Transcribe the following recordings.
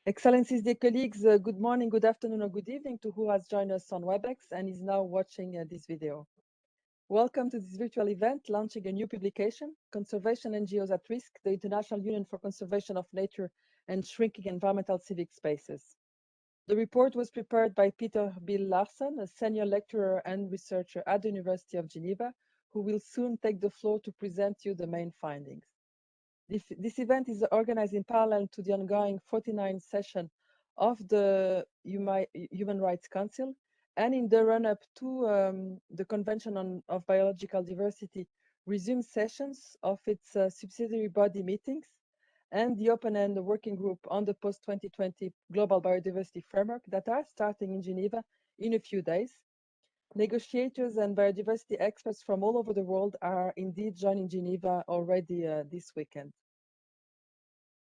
Excellencies, dear colleagues, good morning, good afternoon, or good evening to who has joined us on WebEx and is now watching this video. Welcome to this virtual event launching a new publication, Conservation NGOs at Risk, the International Union for Conservation of Nature and Shrinking Environmental Civic Spaces. The report was prepared by Peter Bill Larsen, a senior lecturer and researcher at the University of Geneva, who will soon take the floor to present you the main findings. This event is organized in parallel to the ongoing 49th session of the Human Rights Council and in the run-up to the Convention of Biological Diversity resumed sessions of its subsidiary body meetings and the open-end working group on the Post-2020 Global Biodiversity Framework that are starting in Geneva in a few days. Negotiators and biodiversity experts from all over the world are indeed joining Geneva already this weekend.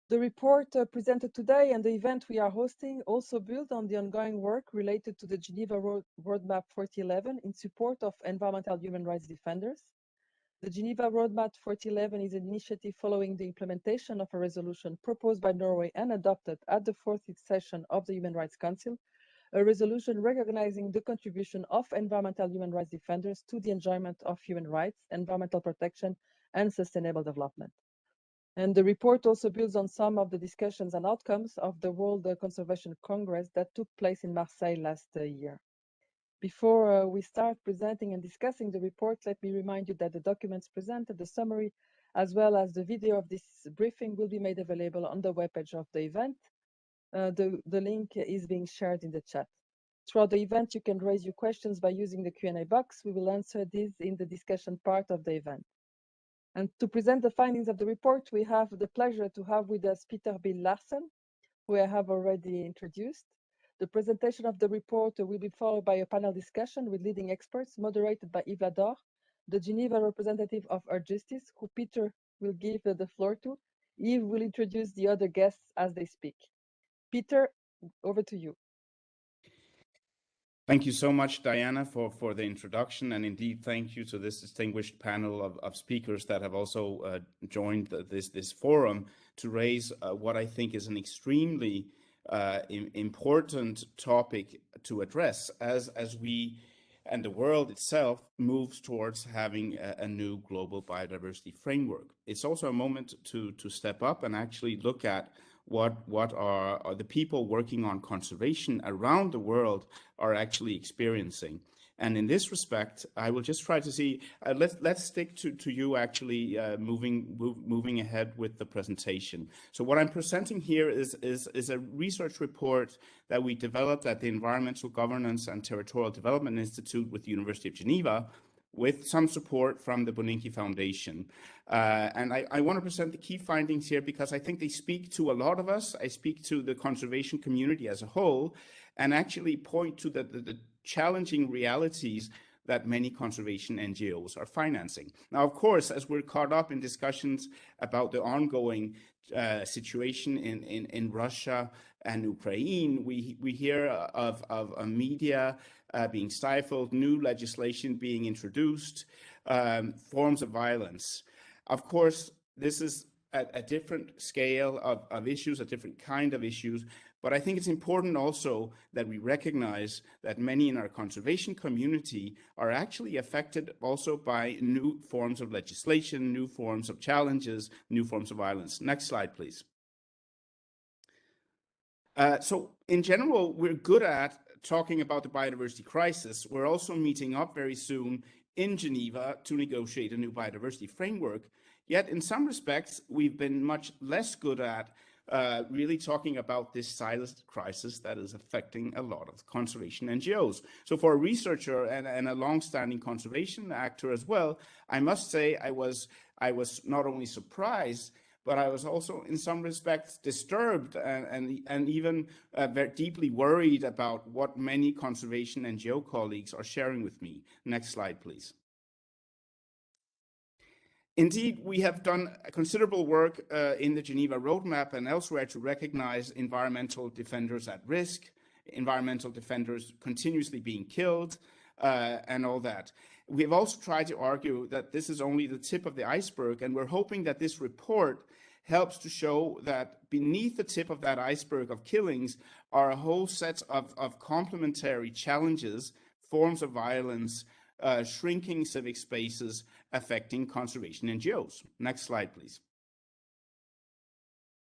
The report presented today and the event we are hosting also build on the ongoing work related to the Geneva Roadmap 4011 in support of environmental human rights defenders. The Geneva Roadmap 4011 is an initiative following the implementation of a resolution proposed by Norway and adopted at the 40th session of the Human Rights Council, a resolution recognizing the contribution of environmental human rights defenders to the enjoyment of human rights, environmental protection, and sustainable development. And the report also builds on some of the discussions and outcomes of the World Conservation Congress that took place in Marseille last year. Before we start presenting and discussing the report, let me remind you that the documents presented, the summary, as well as the video of this briefing will be made available on the webpage of the event. The link is being shared in the chat. Throughout the event, you can raise your questions by using the Q&A box. We will answer these in the discussion part of the event. And to present the findings of the report, we have the pleasure to have with us Peter Bill Larsen, who I have already introduced. The presentation of the report will be followed by a panel discussion with leading experts, moderated by Yves Lador, the Geneva representative of Earth Justice, who Peter will give the floor to. Yves will introduce the other guests as they speak. Peter, over to you. Thank you so much, Diana, for the introduction, and indeed thank you to this distinguished panel of speakers that have also joined this forum to raise what I think is an extremely important topic to address as we and the world itself moves towards having a new global biodiversity framework. It's also a moment to step up and actually look at what are the people working on conservation around the world are actually experiencing. And in this respect, I will just try to see, let's stick to you actually moving ahead with the presentation. So what I'm presenting here is a research report that we developed at the Environmental Governance and Territorial Development Institute with the University of Geneva, with some support from the Boninki Foundation. And I want to present the key findings here because I think they speak to a lot of us. I speak to the conservation community as a whole, and actually point to the challenging realities that many conservation NGOs are financing. Now, of course, as we're caught up in discussions about the ongoing situation in Russia and Ukraine, we hear of media being stifled, new legislation being introduced, forms of violence. Of course, this is a different scale of issues, a different kind of issues, but I think it's important also that we recognize that many in our conservation community are actually affected also by new forms of legislation, new forms of challenges, new forms of violence. Next slide, please. So in general, we're good at talking about the biodiversity crisis. We're also meeting up very soon in Geneva to negotiate a new biodiversity framework. Yet in some respects, we've been much less good at really talking about this silent crisis that is affecting a lot of conservation NGOs. So for a researcher and a long-standing conservation actor as well, I must say I was not only surprised, but I was also in some respects disturbed and even very deeply worried about what many conservation NGO colleagues are sharing with me. Next slide, please. Indeed, we have done considerable work in the Geneva Roadmap and elsewhere to recognize environmental defenders at risk, environmental defenders continuously being killed, and all that. We have also tried to argue that this is only the tip of the iceberg, and we're hoping that this report helps to show that beneath the tip of that iceberg of killings are a whole set of complementary challenges, forms of violence, shrinking civic spaces affecting conservation NGOs. Next slide, please.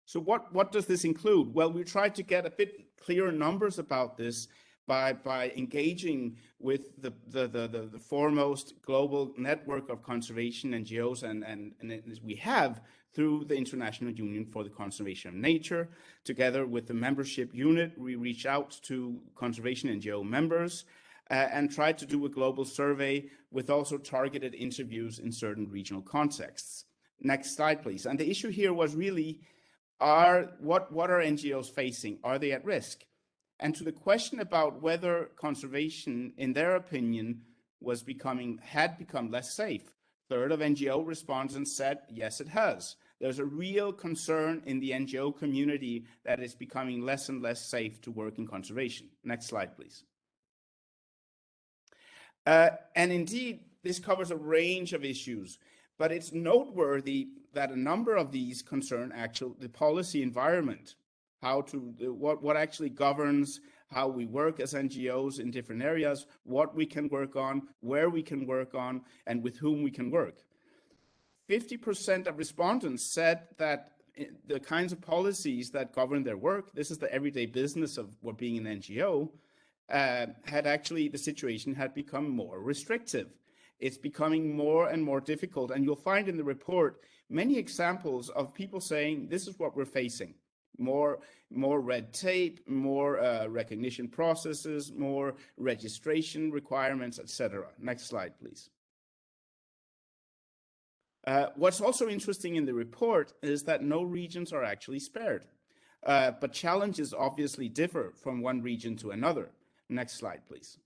So what does this include? Well, we tried to get a bit clearer numbers about this by engaging with the foremost global network of conservation NGOs, and we have through the International Union for the Conservation of Nature. Together with the membership unit, we reach out to conservation NGO members and try to do a global survey with also targeted interviews in certain regional contexts. Next slide, please. And the issue here was really, what are NGOs facing? Are they at risk? And to the question about whether conservation, in their opinion, had become less safe, a third of NGO respondents said, yes, it has. There's a real concern in the NGO community that it's becoming less and less safe to work in conservation. Next slide, please. And indeed, this covers a range of issues, but it's noteworthy that a number of these concern the policy environment, what actually governs how we work as NGOs in different areas, what we can work on, where we can work on, and with whom we can work. 50% of respondents said that the kinds of policies that govern their work, this is the everyday business of what being an NGO, the situation had become more restrictive. It's becoming more and more difficult. And you'll find in the report many examples of people saying, this is what we're facing. More red tape, more recognition processes, more registration requirements, etc. Next slide, please. What's also interesting in the report is that no regions are actually spared, but challenges obviously differ from one region to another. Next slide, please.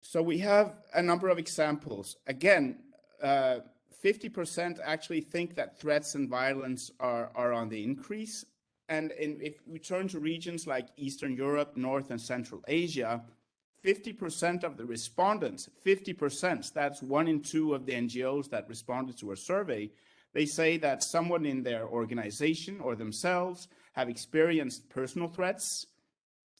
So we have a number of examples. Again, 50% actually think that threats and violence are on the increase. And if we turn to regions like Eastern Europe, North and Central Asia, 50% of the respondents, 50%, that's 1 in 2 of the NGOs that responded to our survey, they say that someone in their organization or themselves have experienced personal threats,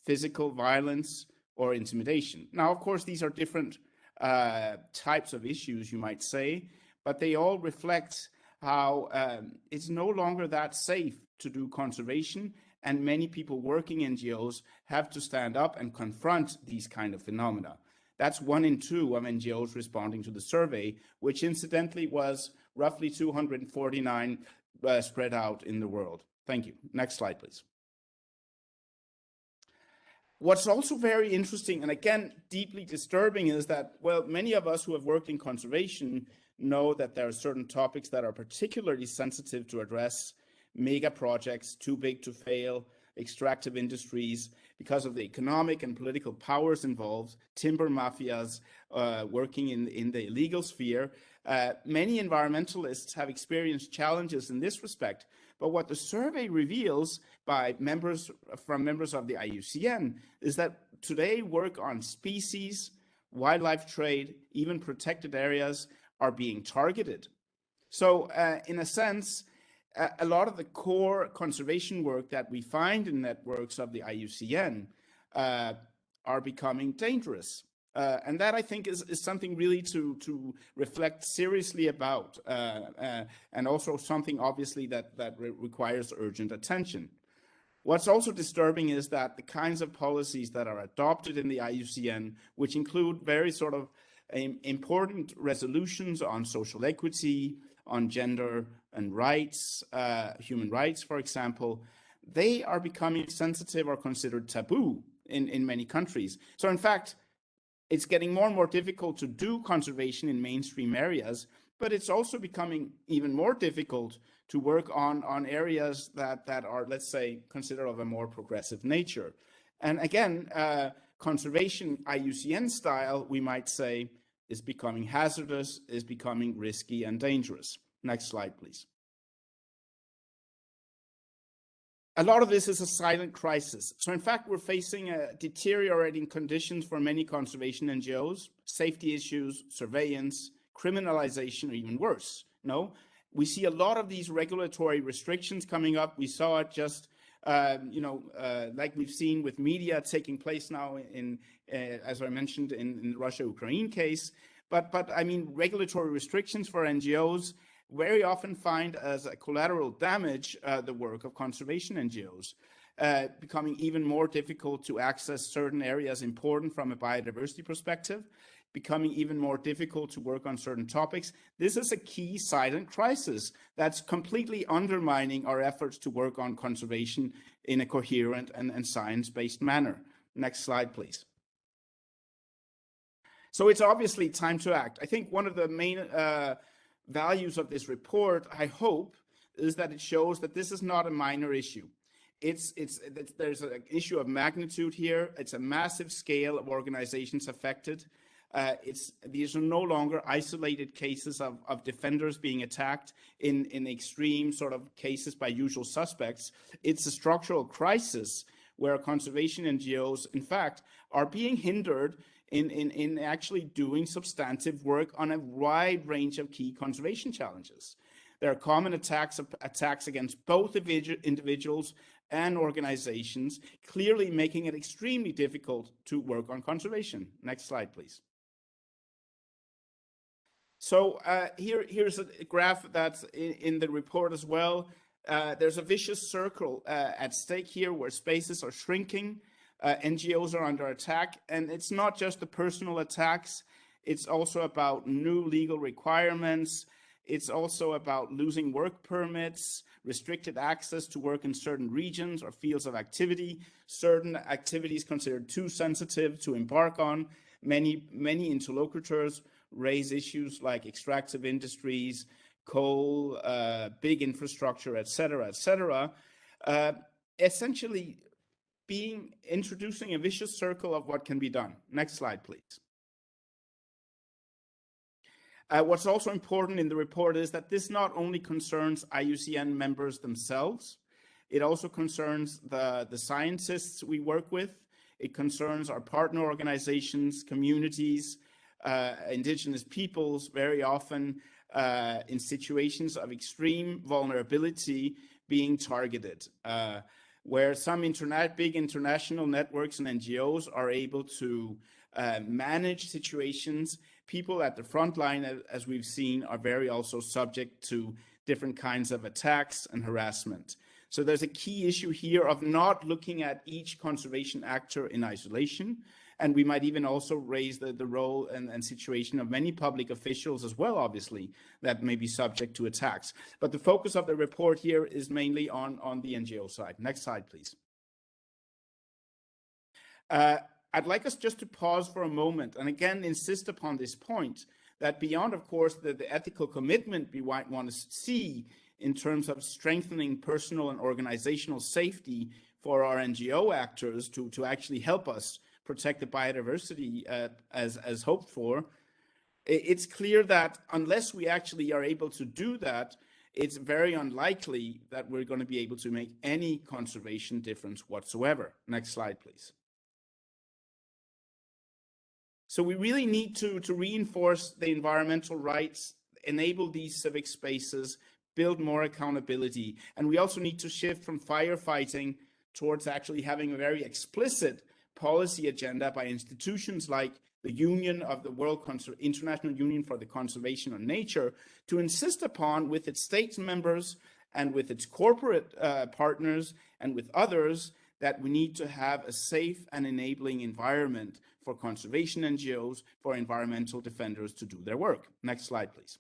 physical violence, or intimidation. Now, of course, these are different types of issues, you might say, but they all reflect how it's no longer that safe to do conservation, and many people working in NGOs have to stand up and confront these kind of phenomena. That's 1 in 2 of NGOs responding to the survey, which incidentally was roughly 249 spread out in the world. Thank you. Next slide, please. What's also very interesting, and again, deeply disturbing, is that, well, many of us who have worked in conservation know that there are certain topics that are particularly sensitive to address: mega projects, too big to fail, extractive industries, because of the economic and political powers involved, timber mafias working in the illegal sphere. Many environmentalists have experienced challenges in this respect. But what the survey reveals from members of the IUCN is that today work on species, wildlife trade, even protected areas are being targeted. So in a sense, a lot of the core conservation work that we find in networks of the IUCN are becoming dangerous. And that, I think, is something really to reflect seriously about, and also something obviously that requires urgent attention. What's also disturbing is that the kinds of policies that are adopted in the IUCN, which include very sort of important resolutions on social equity, on gender and rights, human rights, for example, they are becoming sensitive or considered taboo in many countries. So in fact, it's getting more and more difficult to do conservation in mainstream areas, but it's also becoming even more difficult to work on areas that are, let's say, considered of a more progressive nature. And again, conservation IUCN style, we might say, is becoming hazardous, is becoming risky and dangerous. Next slide, please. A lot of this is a silent crisis. So in fact, we're facing deteriorating conditions for many conservation NGOs, safety issues, surveillance, criminalization, or even worse. No, We see a lot of these regulatory restrictions coming up. We saw it just, like we've seen with media taking place now as I mentioned, in the Russia-Ukraine case. But I mean, regulatory restrictions for NGOs very often find as a collateral damage the work of conservation NGOs, becoming even more difficult to access certain areas important from a biodiversity perspective, becoming even more difficult to work on certain topics. This is a key silent crisis that's completely undermining our efforts to work on conservation in a coherent and science-based manner. Next slide, please. So it's obviously time to act. I think one of the main values of this report, I hope, is that it shows that this is not a minor issue. There's an issue of magnitude here. It's a massive scale of organizations affected. These are no longer isolated cases of defenders being attacked in extreme sort of cases by usual suspects. It's a structural crisis where conservation NGOs, in fact, are being hindered in actually doing substantive work on a wide range of key conservation challenges. There are common attacks against both individuals and organizations, clearly making it extremely difficult to work on conservation. Next slide, please. So here's a graph that's in the report as well. There's a vicious circle at stake here where spaces are shrinking, NGOs are under attack, and it's not just the personal attacks, it's also about new legal requirements, it's also about losing work permits, restricted access to work in certain regions or fields of activity, certain activities considered too sensitive to embark on. Many interlocutors raise issues like extractive industries, coal, big infrastructure, et cetera, essentially introducing a vicious circle of what can be done. Next slide, please. What's also important in the report is that this not only concerns IUCN members themselves, it also concerns the scientists we work with. It concerns our partner organizations, communities, indigenous peoples, very often in situations of extreme vulnerability being targeted, where some big international networks and NGOs are able to manage situations. People at the front line, as we've seen, are very also subject to different kinds of attacks and harassment. So there's a key issue here of not looking at each conservation actor in isolation. And we might even also raise the role and situation of many public officials as well, obviously, that may be subject to attacks. But the focus of the report here is mainly on the NGO side. Next slide, please. I'd like us just to pause for a moment and again insist upon this point that beyond, of course, the ethical commitment we might want to see in terms of strengthening personal and organizational safety for our NGO actors to actually help us protect the biodiversity as hoped for, it's clear that unless we actually are able to do that, it's very unlikely that we're going to be able to make any conservation difference whatsoever. Next slide, please. So we really need to reinforce the environmental rights, enable these civic spaces, build more accountability. And we also need to shift from firefighting towards actually having a very explicit policy agenda by institutions like the Union of the International Union for the Conservation of Nature to insist upon, with its states members and with its corporate partners and with others, that we need to have a safe and enabling environment for conservation NGOs, for environmental defenders to do their work. Next slide, please.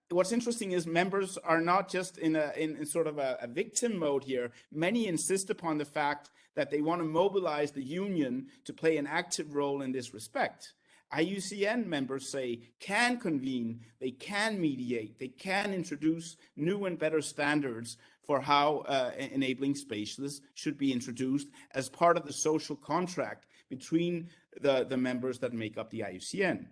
What's interesting is members are not just in sort of a victim mode here. Many insist upon the fact that they want to mobilize the union to play an active role in this respect. IUCN members say can convene, they can mediate, they can introduce new and better standards for how enabling spaces should be introduced as part of the social contract between the members that make up the IUCN.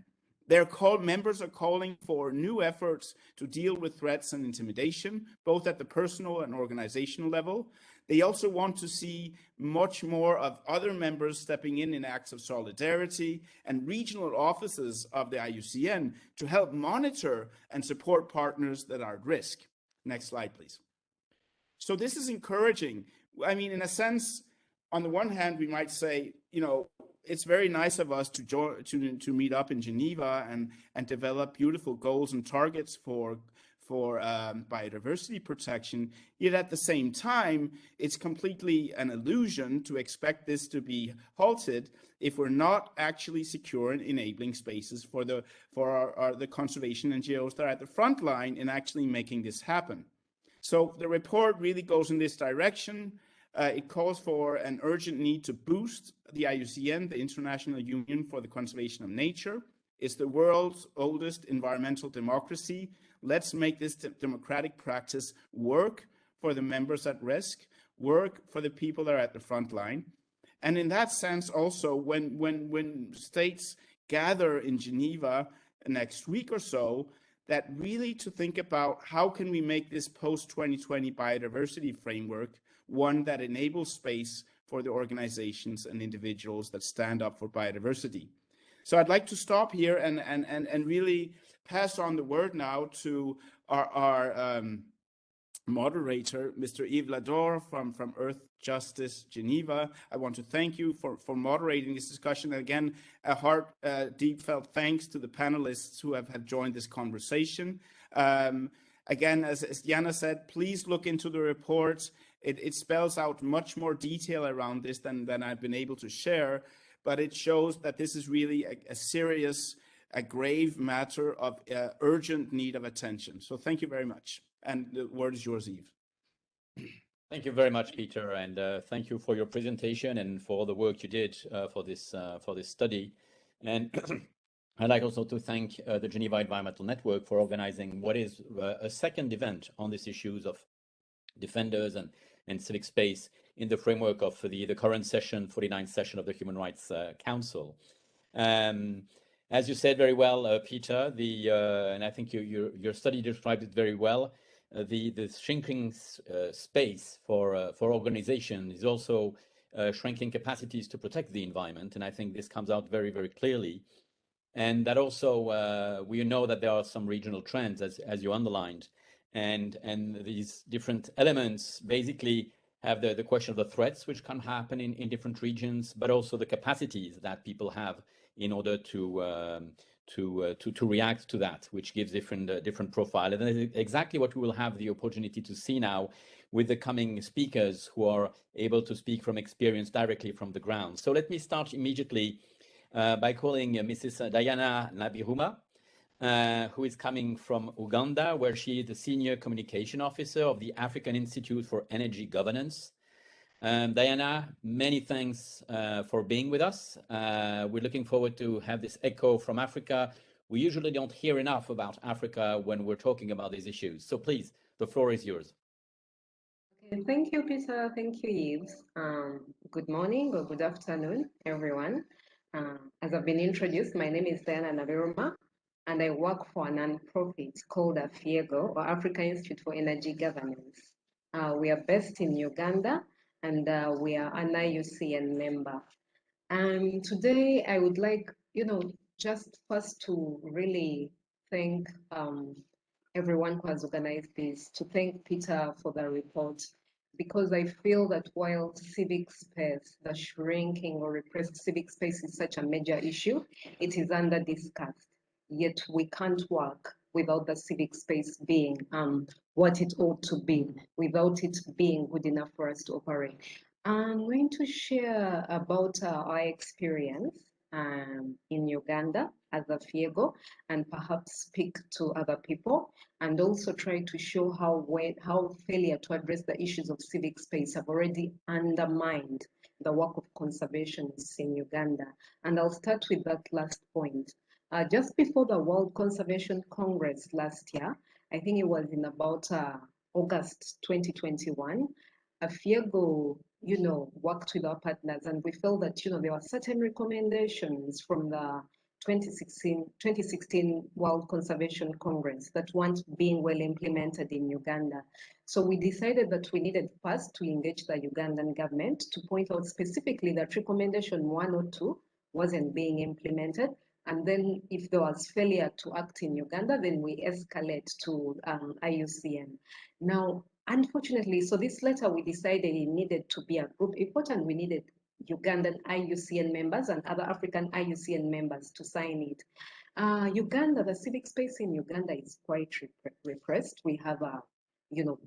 Members are calling for new efforts to deal with threats and intimidation, both at the personal and organizational level. They also want to see much more of other members stepping in acts of solidarity and regional offices of the IUCN to help monitor and support partners that are at risk. Next slide, please. So this is encouraging. I mean, in a sense, on the one hand, we might say, you know, it's very nice of us to meet up in Geneva and develop beautiful goals and targets for biodiversity protection. Yet at the same time, it's completely an illusion to expect this to be halted if we're not actually secure in enabling spaces for the conservation NGOs that are at the front line in actually making this happen. So the report really goes in this direction. It calls for an urgent need to boost the IUCN, the International Union for the Conservation of Nature. It's the world's oldest environmental democracy. Let's make this democratic practice work for the members at risk, work for the people that are at the front line. And in that sense, also, when states gather in Geneva next week or so, that really to think about how can we make this post-2020 biodiversity framework one that enables space for the organizations and individuals that stand up for biodiversity. So I'd like to stop here and really pass on the word now to our moderator, Mr. Yves Lador from Earth Justice Geneva. I want to thank you for moderating this discussion. And again, a deep felt thanks to the panelists who have joined this conversation. Again, as Diana said, please look into the report. It spells out much more detail around this than I've been able to share, but it shows that this is really a serious, a grave matter of urgent need of attention. So thank you very much. And the word is yours, Yves. Thank you very much, Peter, and thank you for your presentation and for the work you did for this study. And I'd like also to thank the Geneva Environmental Network for organizing what is a second event on these issues of defenders and civic space in the framework of the current session, 49th session of the Human Rights Council. As you said very well, Peter, and I think your study described it very well, the shrinking space for organization is also shrinking capacities to protect the environment, and I think this comes out very, very clearly. And that also, we know that there are some regional trends, as you underlined, and these different elements basically have the question of the threats which can happen in different regions, but also the capacities that people have in order to react to that, which gives different profile. And that is exactly what we will have the opportunity to see now with the coming speakers who are able to speak from experience directly from the ground. So let me start immediately by calling Mrs. Diana Nabiruma, who is coming from Uganda, where she is the Senior Communication Officer of the African Institute for Energy Governance. Diana, many thanks for being with us. We're looking forward to have this echo from Africa. We usually don't hear enough about Africa when we're talking about these issues. So please, the floor is yours. Okay, thank you, Peter. Thank you, Yves. Good morning or good afternoon, everyone. As I've been introduced, my name is Diana Nabiruma, and I work for a non-profit called AFIEGO, or Africa Institute for Energy Governance. We are based in Uganda, and we are an IUCN member. And today I would like, just first to really thank everyone who has organized this, to thank Peter for the report, because I feel that while civic space, the shrinking or repressed civic space is such a major issue, it is under-discussed. Yet we can't work without the civic space being what it ought to be, without it being good enough for us to operate. I'm going to share about our experience in Uganda as a FIEGO, and perhaps speak to other people, and also try to show how failure to address the issues of civic space have already undermined the work of conservationists in Uganda. And I'll start with that last point. Just before the World Conservation Congress last year, I think it was in about August 2021, FIEGO, worked with our partners, and we felt that, there were certain recommendations from the 2016 World Conservation Congress that weren't being well implemented in Uganda. So we decided that we needed first to engage the Ugandan government to point out specifically that recommendation 102 wasn't being implemented. And then if there was failure to act in Uganda, then we escalate to IUCN. Now, unfortunately, so this letter we decided it needed to be a group effort, and we needed Ugandan IUCN members and other African IUCN members to sign it. Uganda, the civic space in Uganda is quite repressed. We have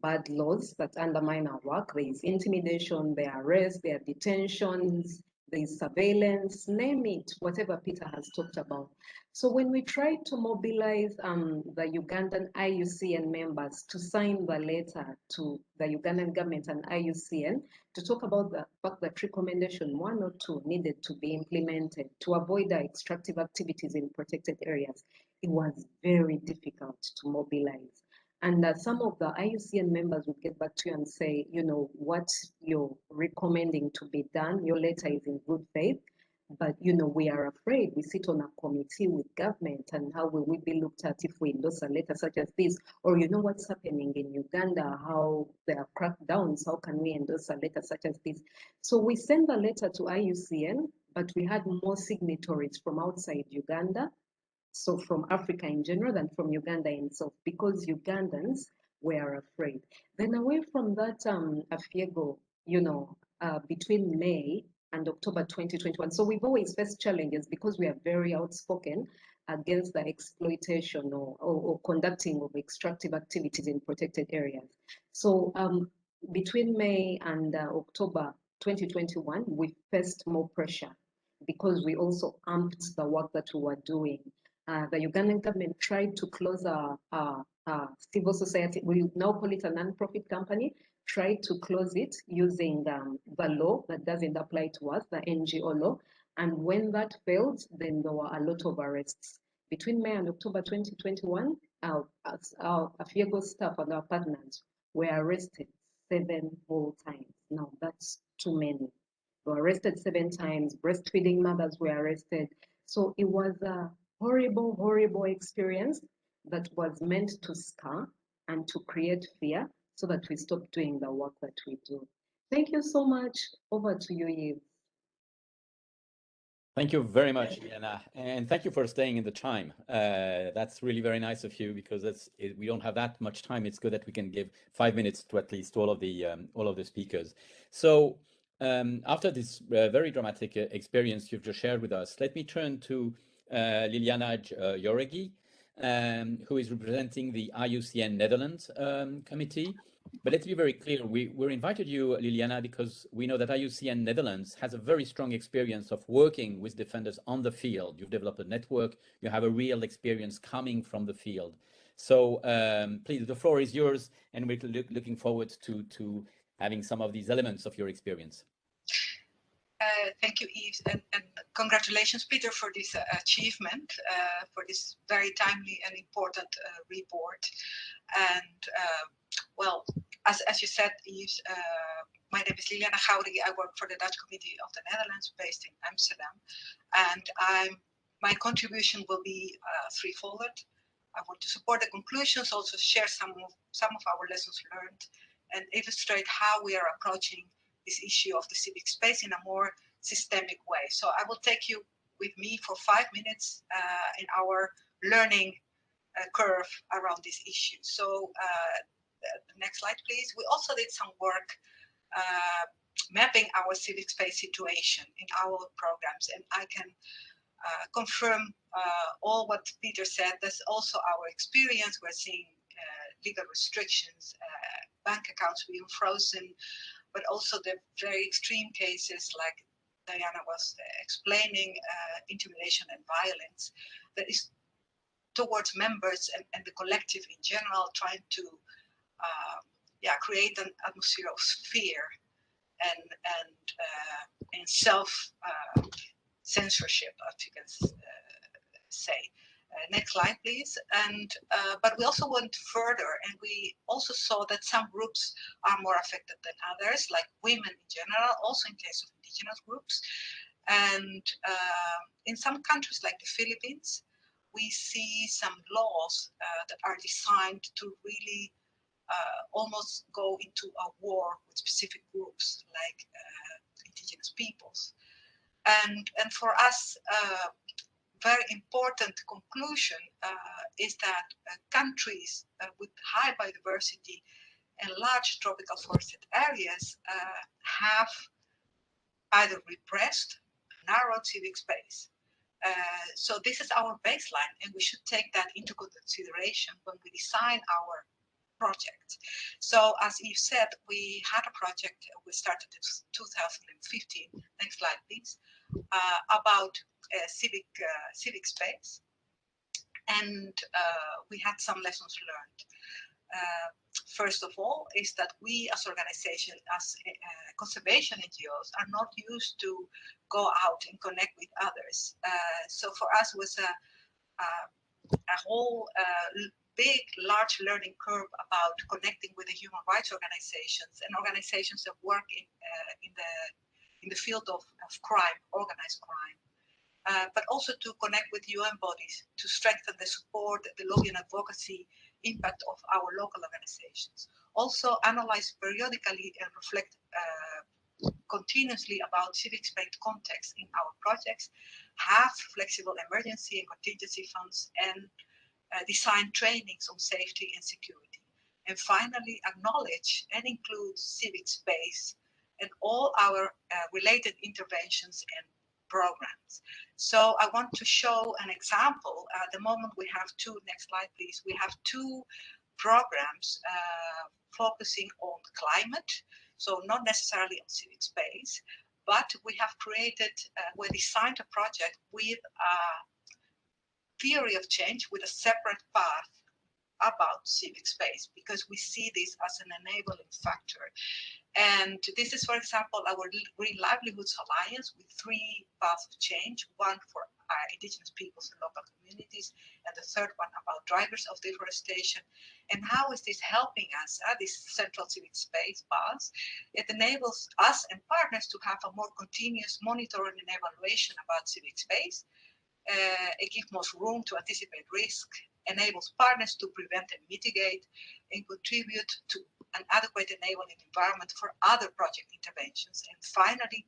bad laws that undermine our work. There is intimidation, there are arrests, there are detentions, there is surveillance, name it, whatever Peter has talked about. So when we tried to mobilize the Ugandan IUCN members to sign the letter to the Ugandan government and IUCN to talk about the fact that recommendation 102 needed to be implemented to avoid the extractive activities in protected areas, it was very difficult to mobilize. And some of the IUCN members would get back to you and say, what you're recommending to be done, your letter is in good faith, but, we are afraid. We sit on a committee with government, and how will we be looked at if we endorse a letter such as this? Or, what's happening in Uganda, how there are crackdowns, how can we endorse a letter such as this? So we sent the letter to IUCN, but we had more signatories from outside Uganda. So from Africa in general than from Uganda itself, because Ugandans were afraid. Then away from that, Afiego, between May and October 2021. So we've always faced challenges because we are very outspoken against the exploitation or conducting of extractive activities in protected areas. So between May and October 2021, we faced more pressure because we also amped the work that we were doing. The Ugandan government tried to close our civil society, we now call it a non-profit company, tried to close it using the law that doesn't apply to us, the NGO law. And when that failed, then there were a lot of arrests. Between May and October 2021, our Afiego staff and our partners were arrested 7 whole times. Now, that's too many. They were arrested 7 times. Breastfeeding mothers were arrested. So it was a horrible, horrible experience that was meant to scar and to create fear so that we stop doing the work that we do. Thank you so much. Over to you, Yves. Thank you very much, Liliana, and thank you for staying in the time. That's really very nice of you, because we don't have that much time. It's good that we can give 5 minutes to at least all of the speakers. So after this very dramatic experience you've just shared with us, let me turn to Liliana Joregi, who is representing the IUCN Netherlands committee. But let's be very clear, we invited you, Liliana, because we know that IUCN Netherlands has a very strong experience of working with defenders on the field. You've developed a network, you have a real experience coming from the field. So please, the floor is yours, and we're looking forward to having some of these elements of your experience. Thank you, Yves, and congratulations, Peter, for this achievement, for this very timely and important report. And well, as you said, Yves, my name is Liliana Joregi. I work for the Dutch Committee of the Netherlands, based in Amsterdam, and my contribution will be threefold. I want to support the conclusions, also share some of our lessons learned, and illustrate how we are approaching this issue of the civic space in a more systemic way. So I will take you with me for 5 minutes in our learning curve around this issue. So the next slide, please. We also did some work mapping our civic space situation in our programs, and I can confirm all what Peter said. That's also our experience. We're seeing legal restrictions, bank accounts being frozen, but also the very extreme cases like Diana was explaining, intimidation and violence that is towards members and the collective in general, trying to create an atmosphere of fear and self censorship, if you can say. Next slide, please. And but we also went further, and we also saw that some groups are more affected than others, like women in general, also in case of indigenous groups. And in some countries like the Philippines, we see some laws that are designed to really almost go into a war with specific groups like indigenous peoples. And for us, very important conclusion is that countries with high biodiversity and large tropical forested areas have either repressed, narrowed civic space. So this is our baseline, and we should take that into consideration when we design our project. So as Yves said, we had a project, we started in 2015, next slide please, about civic space. And we had some lessons learned. First of all, is that we as organization, as conservation NGOs, are not used to go out and connect with others. So for us was a whole big, large learning curve about connecting with the human rights organizations and organizations that work in the field of crime, organized crime. But also to connect with UN bodies to strengthen the support, the lobby and advocacy impact of our local organizations. Also analyze periodically and reflect continuously about civic space context in our projects, have flexible emergency and contingency funds, and design trainings on safety and security. And finally, acknowledge and include civic space and all our related interventions and programs. So I want to show an example. At the moment we have two, next slide please, we have two programs focusing on climate, so not necessarily on civic space, but we have created, we designed a project with a theory of change with a separate path about civic space, because we see this as an enabling factor. And this is, for example, our Green Livelihoods Alliance with 3 paths of change, one for indigenous peoples and local communities, and the third one about drivers of deforestation. And how is this helping us, this central civic space path? It enables us and partners to have a more continuous monitoring and evaluation about civic space. It gives us room to anticipate risk, enables partners to prevent and mitigate, and contribute to an adequate enabling environment for other project interventions. And finally,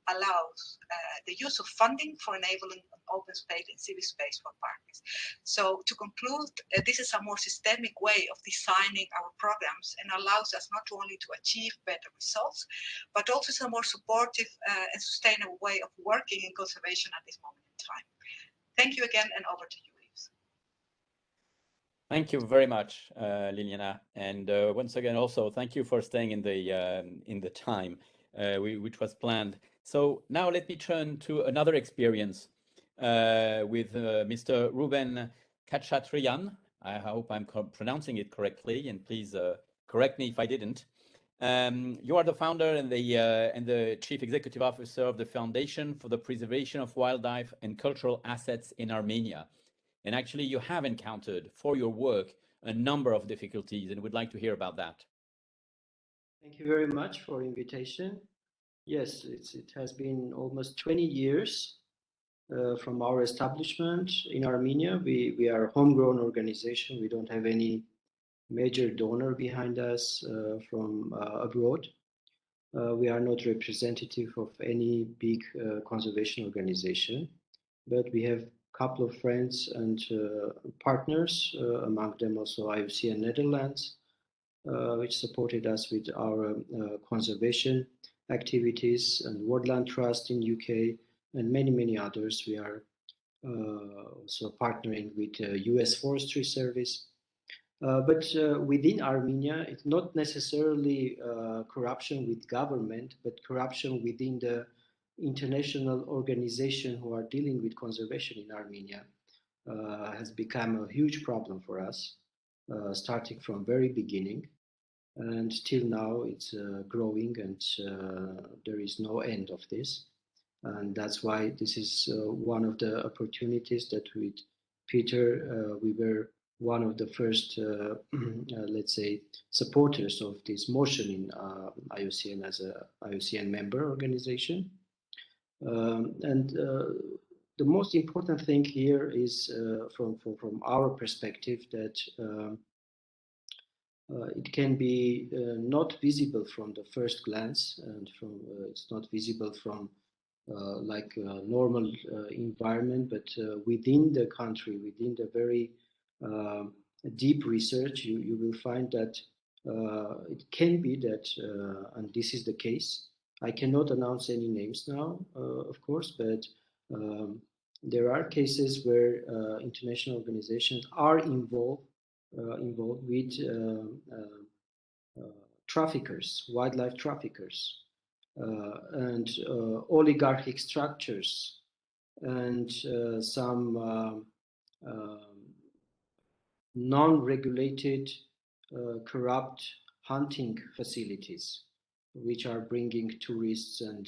allows the use of funding for enabling open space and civic space for partners. So to conclude, this is a more systemic way of designing our programs and allows us not only to achieve better results, but also is a more supportive and sustainable way of working in conservation at this moment in time. Thank you again, and over to you, Yves. Thank you very much, Liliana, and once again, also thank you for staying in the time which was planned. So now let me turn to another experience with Mr. Ruben Kacchatrian. I hope I'm pronouncing it correctly, and please correct me if I didn't. You are the founder and the Chief Executive Officer of the Foundation for the Preservation of Wildlife and Cultural Assets in Armenia. And actually, you have encountered for your work a number of difficulties, and we'd like to hear about that. Thank you very much for the invitation. Yes, it has been almost 20 years from our establishment in Armenia. We are a homegrown organization. We don't have any major donor behind us from abroad. We are not representative of any big conservation organization, but we have a couple of friends and partners, among them also IUCN Netherlands, which supported us with our conservation activities, and Woodland Trust in UK, and many others. We are also partnering with US Forestry Service. But within Armenia, it's not necessarily corruption with government, but corruption within the international organization who are dealing with conservation in Armenia has become a huge problem for us, starting from very beginning. And till now, it's growing, and there is no end of this. And that's why this is one of the opportunities that with Peter, we were one of the first, let's say, supporters of this motion in IUCN as a IUCN member organization. The most important thing here is from our perspective that it can be not visible from the first glance, and it's not visible from like a normal environment, but within the country, within the very deep research, you will find that it can be that, and this is the case. I cannot announce any names now, of course, but there are cases where international organizations are involved with traffickers, wildlife traffickers, and oligarchic structures, and some non-regulated corrupt hunting facilities, which are bringing tourists and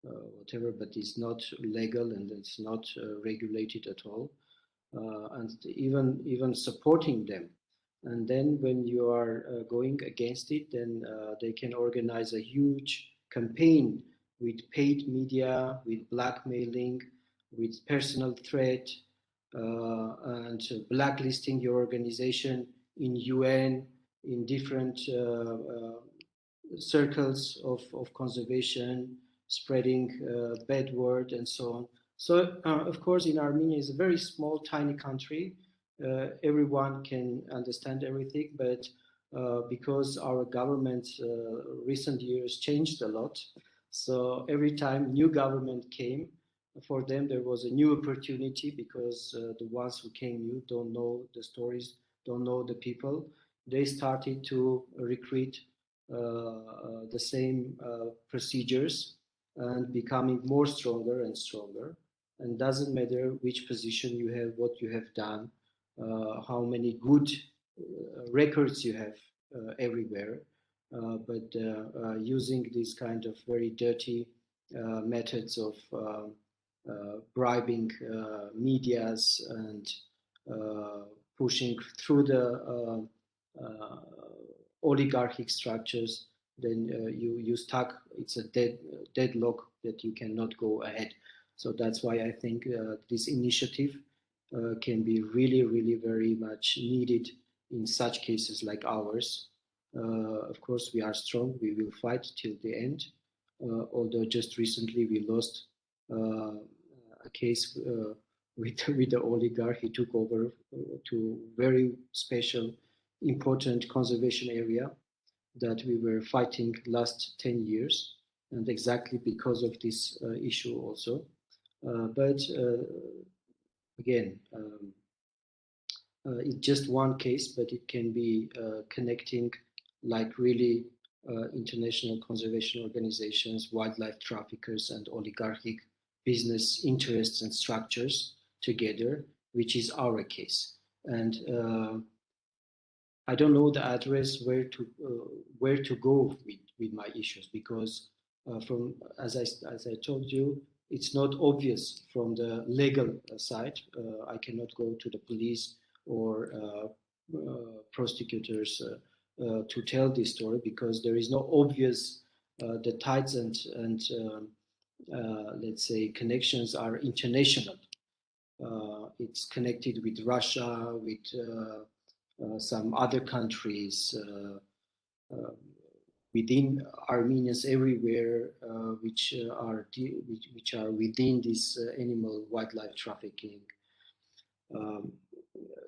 whatever, but is not legal and it's not regulated at all, and even supporting them. And then when you are going against it, then they can organize a huge campaign with paid media, with blackmailing, with personal threat, and blacklisting your organization in UN, in different circles of conservation, spreading bad word and so on. So, of course, in Armenia is a very small, tiny country. Everyone can understand everything, but because our government recent years changed a lot, so every time new government came, for them there was a new opportunity, because the ones who came new don't know the stories, don't know the people. They started to recruit the same procedures and becoming more stronger and stronger. And doesn't matter which position you have, what you have done, how many good records you have everywhere, but using these kind of very dirty methods of bribing medias and pushing through the oligarchic structures, then you stuck. It's a deadlock that you cannot go ahead. So that's why I think this initiative can be really, really very much needed in such cases like ours. Of course, we are strong. We will fight till the end. Although just recently we lost a case with the oligarch. He took over to very special, important conservation area that we were fighting last 10 years, and exactly because of this issue also. But again, it's just one case, but it can be connecting like really international conservation organizations, wildlife traffickers, and oligarchic business interests and structures together, which is our case. And I don't know the address where to go with my issues, because from as I told you, it's not obvious from the legal side. I cannot go to the police or prosecutors to tell this story, because there is no obvious the ties and let's say connections are international. It's connected with Russia, with some other countries, within Armenians everywhere, which are within this animal wildlife trafficking.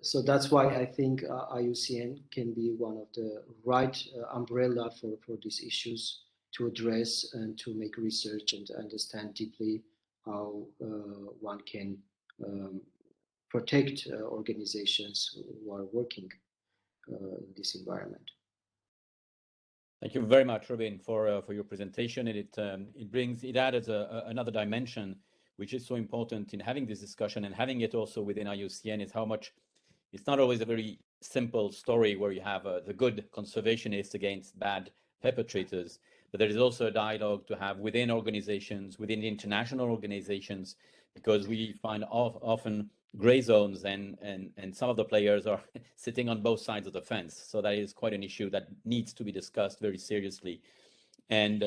So that's why I think IUCN can be one of the right umbrella for these issues to address and to make research and understand deeply how one can protect organizations who are working in this environment. Thank you very much, Ruben, for your presentation. And it added another dimension, which is so important in having this discussion and having it also within IUCN, is how much it's not always a very simple story where you have the good conservationists against bad perpetrators, but there is also a dialogue to have within organizations, within the international organizations, because we find often gray zones and some of the players are sitting on both sides of the fence. So that is quite an issue that needs to be discussed very seriously. And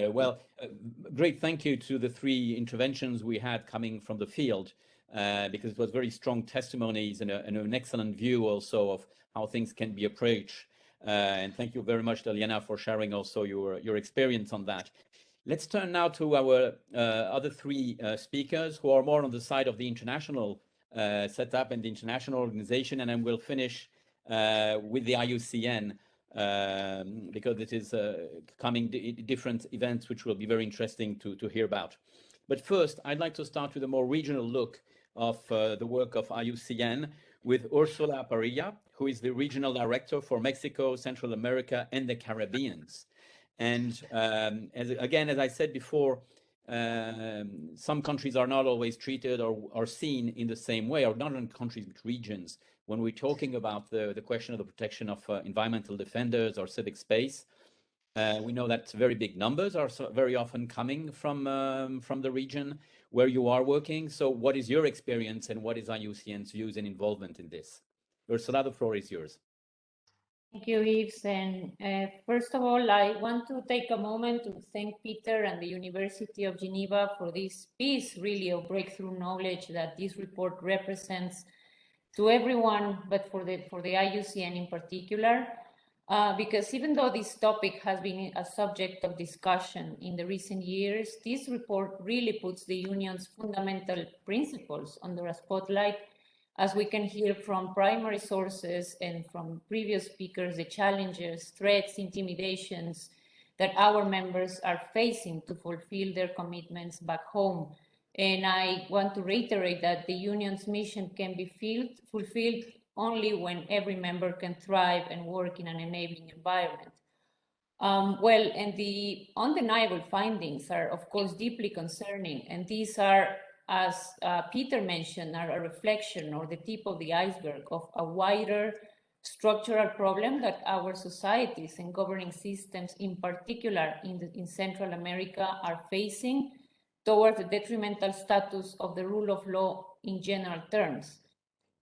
great thank you to the three interventions we had coming from the field, because it was very strong testimonies and an excellent view also of how things can be approached. And thank you very much, Liliana, for sharing also your experience on that. Let's turn now to our other three speakers who are more on the side of the international setup and the international organization, and then we'll finish with the IUCN, because it is coming different events which will be very interesting to hear about. But first, I'd like to start with a more regional look of the work of IUCN with Ursula Parilla, who is the Regional Director for Mexico, Central America, and the Caribbean. And as I said before, some countries are not always treated or seen in the same way, or not in countries, but regions. When we're talking about the question of the protection of environmental defenders or civic space, we know that very big numbers are very often coming from the region where you are working. So what is your experience and what is IUCN's views and involvement in this? Ursula, the floor is yours. Thank you, Yves. And first of all, I want to take a moment to thank Peter and the University of Geneva for this piece, really, of breakthrough knowledge that this report represents to everyone, but for the IUCN in particular, because even though this topic has been a subject of discussion in the recent years, this report really puts the Union's fundamental principles under a spotlight, as we can hear from primary sources and from previous speakers, the challenges, threats, intimidations that our members are facing to fulfill their commitments back home. And I want to reiterate that the Union's mission can be fulfilled only when every member can thrive and work in an enabling environment. And the undeniable findings are, of course, deeply concerning. And these are, as Peter mentioned, are a reflection or the tip of the iceberg of a wider structural problem that our societies and governing systems, in particular in Central America, are facing towards the detrimental status of the rule of law in general terms.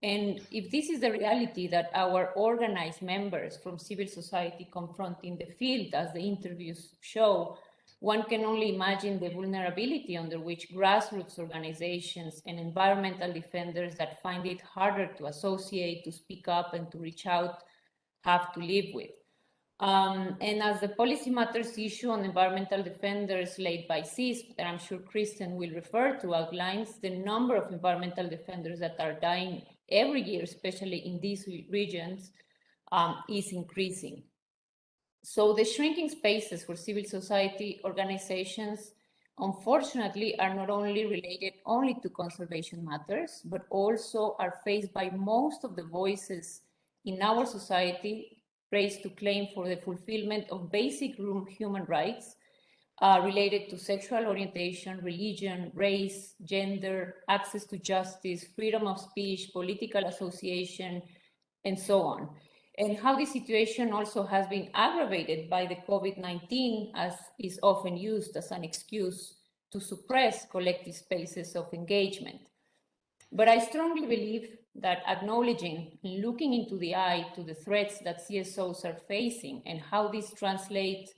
And if this is the reality that our organized members from civil society confront in the field, as the interviews show, one can only imagine the vulnerability under which grassroots organizations and environmental defenders that find it harder to associate, to speak up, and to reach out have to live with. And as the policy matters issue on environmental defenders laid by CEESP, that I'm sure Kristen will refer to, outlines the number of environmental defenders that are dying every year, especially in these regions, is increasing. So the shrinking spaces for civil society organizations, unfortunately, are not only related only to conservation matters, but also are faced by most of the voices in our society raised to claim for the fulfillment of basic human rights related to sexual orientation, religion, race, gender, access to justice, freedom of speech, political association, and so on. And how this situation also has been aggravated by the COVID-19, as is often used as an excuse to suppress collective spaces of engagement. But I strongly believe that acknowledging and looking into the eye to the threats that CSOs are facing and how this translates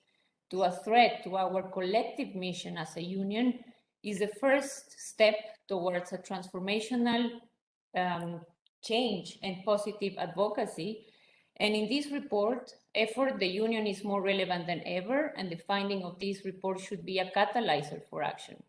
to a threat to our collective mission as a union is the first step towards a transformational change and positive advocacy. And in this report, the union is more relevant than ever, and the finding of this report should be a catalyzer for action.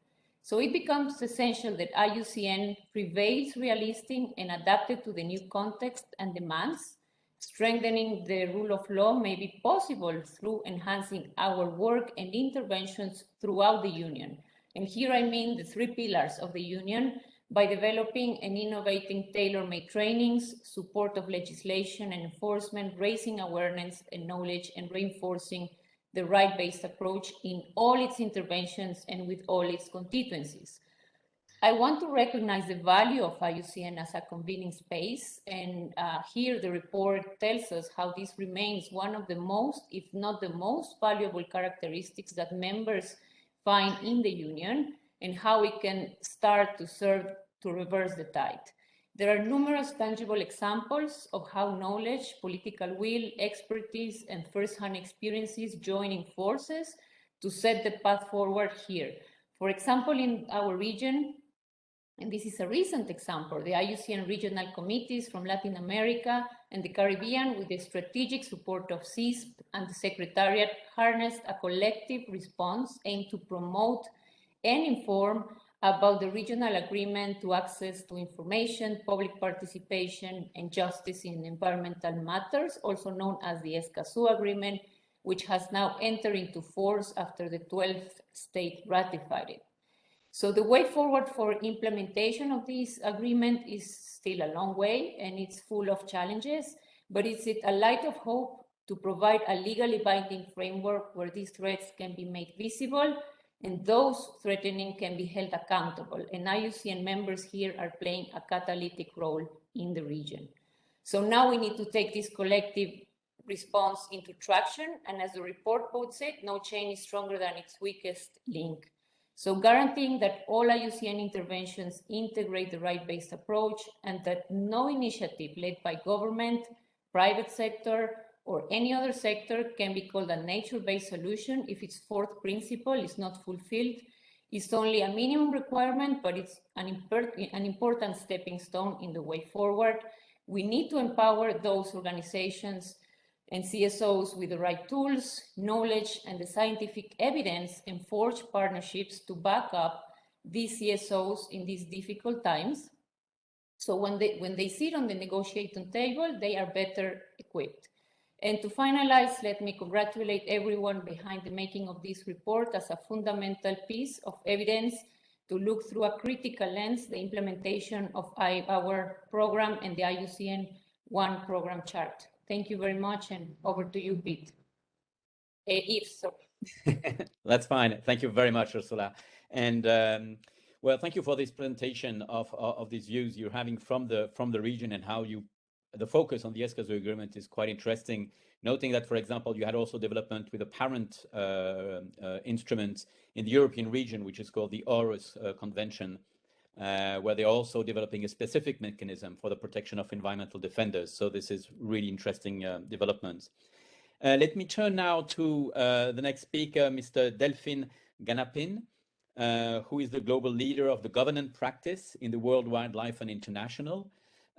So it becomes essential that IUCN prevails realistic and adapted to the new context and demands. Strengthening the rule of law may be possible through enhancing our work and interventions throughout the union. And here I mean the three pillars of the union, by developing and innovating tailor-made trainings, support of legislation and enforcement, raising awareness and knowledge, and reinforcing the right-based approach in all its interventions and with all its constituencies. I want to recognize the value of IUCN as a convening space, and here the report tells us how this remains one of the most, if not the most valuable characteristics that members find in the union, and how we can start to serve to reverse the tide. There are numerous tangible examples of how knowledge, political will, expertise, and first-hand experiences joining forces to set the path forward here. For example, in our region, and this is a recent example, the IUCN regional committees from Latin America and the Caribbean, with the strategic support of CEESP and the Secretariat, harnessed a collective response aimed to promote and inform about the regional agreement to access to information, public participation, and justice in environmental matters, also known as the Escazú Agreement, which has now entered into force after the 12th state ratified it. So the way forward for implementation of this agreement is still a long way, and it's full of challenges, but it's a light of hope to provide a legally binding framework where these threats can be made visible and those threatening can be held accountable. And IUCN members here are playing a catalytic role in the region. So now we need to take this collective response into traction, and as the report puts it, no chain is stronger than its weakest link. So guaranteeing that all IUCN interventions integrate the right-based approach and that no initiative led by government, private sector, or any other sector can be called a nature-based solution if its fourth principle is not fulfilled. It's only a minimum requirement, but it's an important stepping stone in the way forward. We need to empower those organizations and CSOs with the right tools, knowledge, and the scientific evidence, and forge partnerships to back up these CSOs in these difficult times. So when they sit on the negotiating table, they are better equipped. And to finalize, let me congratulate everyone behind the making of this report as a fundamental piece of evidence to look through a critical lens the implementation of our program and the IUCN One program chart. Thank you very much, and over to you, Pete. Yves, sorry. That's fine. Thank you very much, Ursula. And well, thank you for this presentation of these views you're having from the region, and how the focus on the Escazú Agreement is quite interesting. Noting that, for example, you had also development with a parent instrument in the European region, which is called the Aarhus Convention, where they're also developing a specific mechanism for the protection of environmental defenders. So this is really interesting developments. Let me turn now to the next speaker, Mr. Delfinganapin, who is the global leader of the governance practice in the World Wildlife Fund International.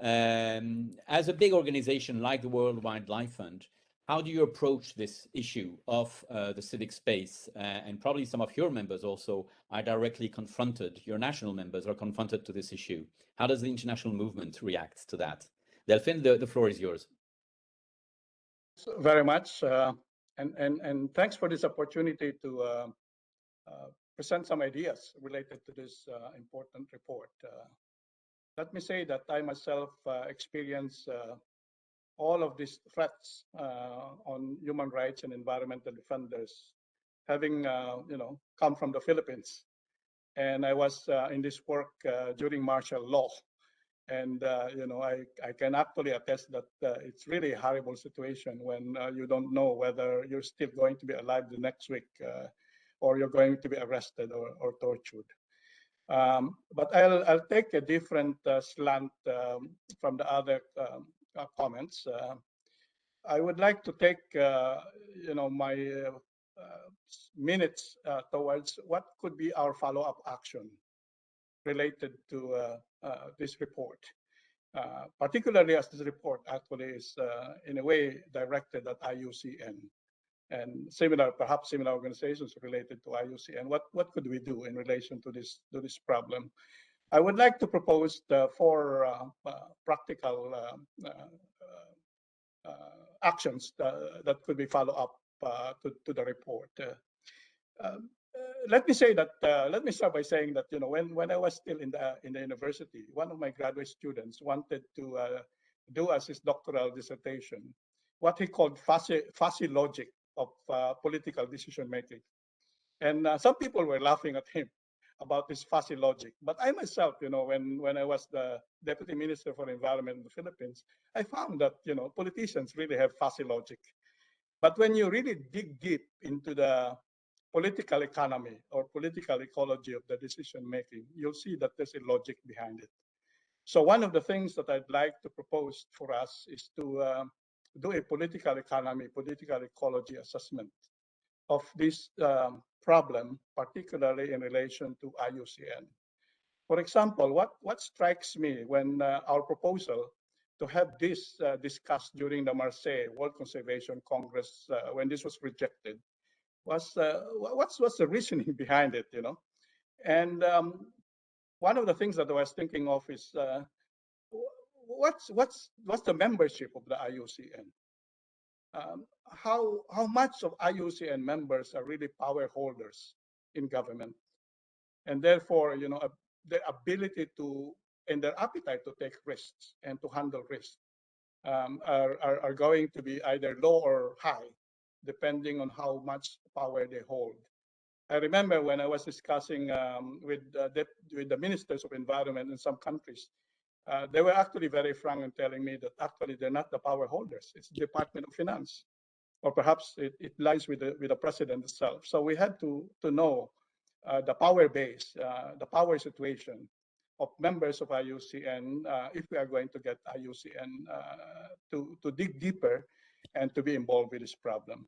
As a big organization like the World Wildlife Fund, how do you approach this issue of the civic space? And probably some of your members also are directly confronted, your national members are confronted to this issue. How does the international movement react to that? Delfin, the floor is yours. Very much, and thanks for this opportunity to present some ideas related to this important report. Let me say that I myself experience all of these threats on human rights and environmental defenders, having come from the Philippines, and I was in this work during martial law, and I can actually attest that it's really a horrible situation when you don't know whether you're still going to be alive the next week, or you're going to be arrested or tortured. But I'll take a different slant from the other comments. I would like to take my minutes towards what could be our follow-up action related to this report, particularly as this report actually is in a way directed at IUCN and perhaps similar organizations related to IUCN. What could we do in relation to this problem? I would like to propose the four practical actions that could be follow up to the report. Let me start by saying that when I was still in the university, one of my graduate students wanted to do as his doctoral dissertation what he called fuzzy logic of political decision making, and some people were laughing at him about this fuzzy logic. But I myself, when I was the Deputy Minister for Environment in the Philippines, I found that politicians really have fuzzy logic. But when you really dig deep into the political economy or political ecology of the decision making, you'll see that there's a logic behind it. So one of the things that I'd like to propose for us is to do a political economy, political ecology assessment of this problem, particularly in relation to IUCN. For example, what strikes me when our proposal to have this discussed during the Marseille World Conservation Congress, when this was rejected, was what's the reasoning behind it, you know? And one of the things that I was thinking of is what's the membership of the IUCN? How much of IUCN members are really power holders in government, and therefore, you know, their ability to and their appetite to take risks and to handle risks are going to be either low or high, depending on how much power they hold. I remember when I was discussing with the ministers of environment in some countries, they were actually very frank in telling me that actually they're not the power holders. It's the Department of Finance, or perhaps it lies with the president itself. So we had to know the power base, the power situation of members of IUCN if we are going to get IUCN to dig deeper and to be involved with this problem.